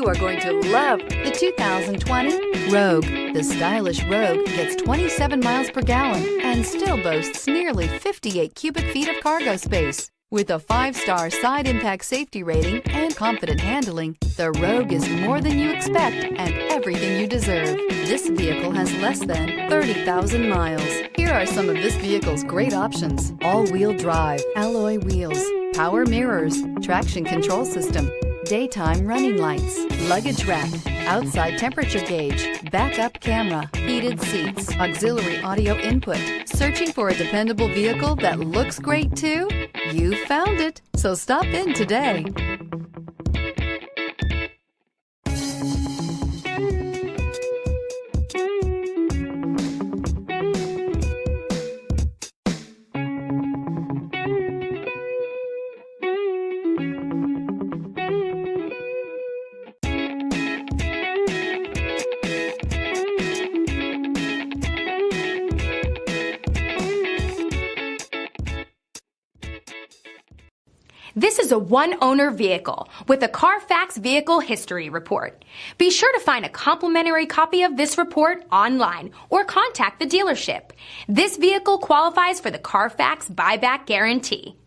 are going to love the 2020 Rogue. The stylish Rogue gets 27 miles per gallon and still boasts nearly 58 cubic feet of cargo space. With a 5-star side impact safety rating and confident handling, the Rogue is more than you expect and everything you deserve. This vehicle has less than 30,000 miles. Here are some of this vehicle's great options: all-wheel drive, alloy wheels, power mirrors, traction control system, daytime running lights, luggage rack, outside temperature gauge, backup camera, heated seats, auxiliary audio input. Searching for a dependable vehicle that looks great too? You found it, so stop in today. This is a one-owner vehicle with a Carfax Vehicle History Report. Be sure to find a complimentary copy of this report online or contact the dealership. This vehicle qualifies for the Carfax Buyback Guarantee.